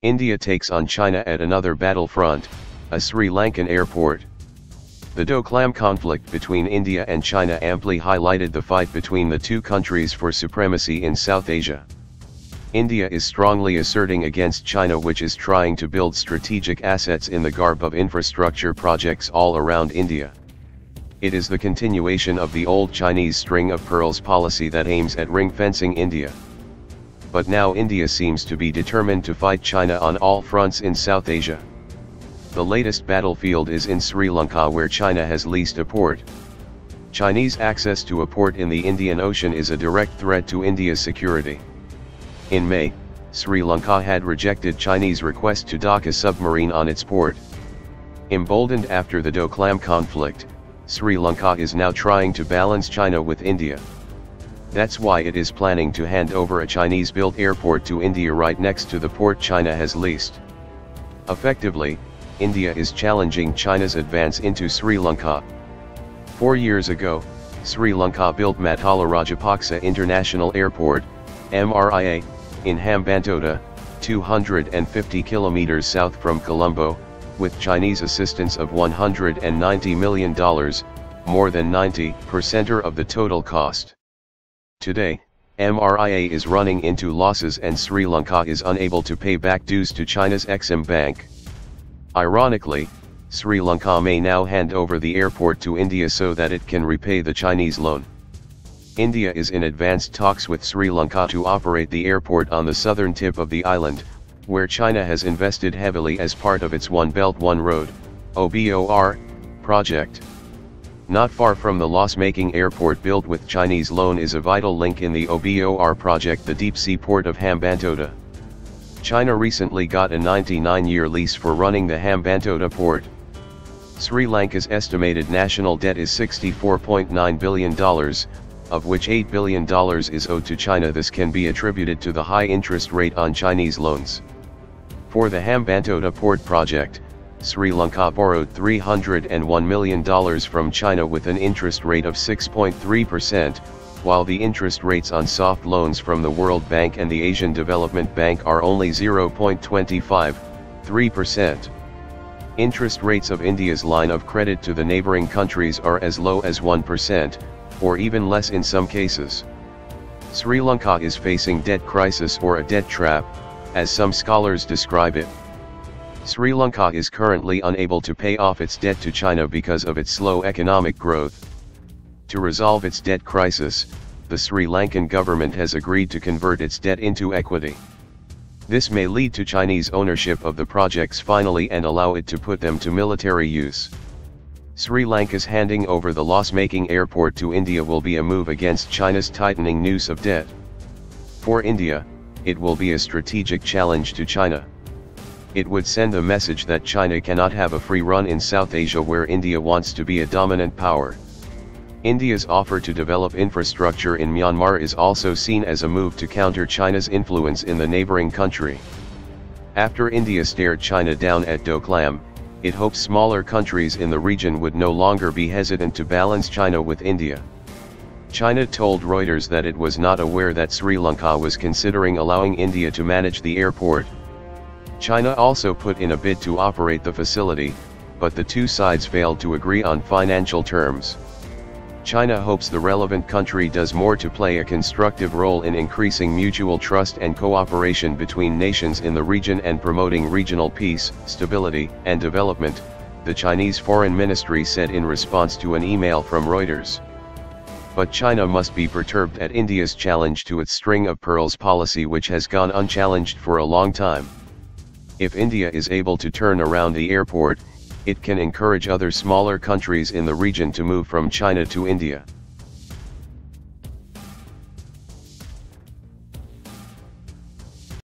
India takes on China at another battlefront, a Sri Lankan airport. The Doklam conflict between India and China amply highlighted the fight between the two countries for supremacy in South Asia. India is strongly asserting against China, which is trying to build strategic assets in the garb of infrastructure projects all around India. It is the continuation of the old Chinese string of pearls policy that aims at ring-fencing India. But now India seems to be determined to fight China on all fronts in South Asia. The latest battlefield is in Sri Lanka, where China has leased a port. Chinese access to a port in the Indian Ocean is a direct threat to India's security. In May, Sri Lanka had rejected Chinese request to dock a submarine on its port. Emboldened after the Doklam conflict, Sri Lanka is now trying to balance China with India. That's why it is planning to hand over a Chinese-built airport to India right next to the port China has leased. Effectively, India is challenging China's advance into Sri Lanka. 4 years ago, Sri Lanka built Matala Rajapaksa International Airport, MRIA, in Hambantota, 250 kilometers south from Colombo, with Chinese assistance of $190 million, more than 90% of the total cost. Today, MRIA is running into losses and Sri Lanka is unable to pay back dues to China's Exim Bank. Ironically, Sri Lanka may now hand over the airport to India so that it can repay the Chinese loan. India is in advanced talks with Sri Lanka to operate the airport on the southern tip of the island, where China has invested heavily as part of its One Belt One Road, OBOR, project. Not far from the loss-making airport built with Chinese loan is a vital link in the OBOR project, the deep-sea port of Hambantota. China recently got a 99-year lease for running the Hambantota port. Sri Lanka's estimated national debt is $64.9 billion, of which $8 billion is owed to China. This can be attributed to the high interest rate on Chinese loans. For the Hambantota port project, Sri Lanka borrowed $301 million from China with an interest rate of 6.3%, while the interest rates on soft loans from the World Bank and the Asian Development Bank are only 0.25–3%. Interest rates of India's line of credit to the neighboring countries are as low as 1%, or even less in some cases. Sri Lanka is facing debt crisis or a debt trap, as some scholars describe it. Sri Lanka is currently unable to pay off its debt to China because of its slow economic growth. To resolve its debt crisis, the Sri Lankan government has agreed to convert its debt into equity. This may lead to Chinese ownership of the projects finally and allow it to put them to military use. Sri Lanka's handing over the loss-making airport to India will be a move against China's tightening noose of debt. For India, it will be a strategic challenge to China. It would send a message that China cannot have a free run in South Asia, where India wants to be a dominant power. India's offer to develop infrastructure in Myanmar is also seen as a move to counter China's influence in the neighboring country. After India stared China down at Doklam, it hopes smaller countries in the region would no longer be hesitant to balance China with India. China told Reuters that it was not aware that Sri Lanka was considering allowing India to manage the airport. China also put in a bid to operate the facility, but the two sides failed to agree on financial terms. China hopes the relevant country does more to play a constructive role in increasing mutual trust and cooperation between nations in the region and promoting regional peace, stability, and development, the Chinese Foreign Ministry said in response to an email from Reuters. But China must be perturbed at India's challenge to its string of pearls policy, which has gone unchallenged for a long time. If India is able to turn around the airport, it can encourage other smaller countries in the region to move from China to India.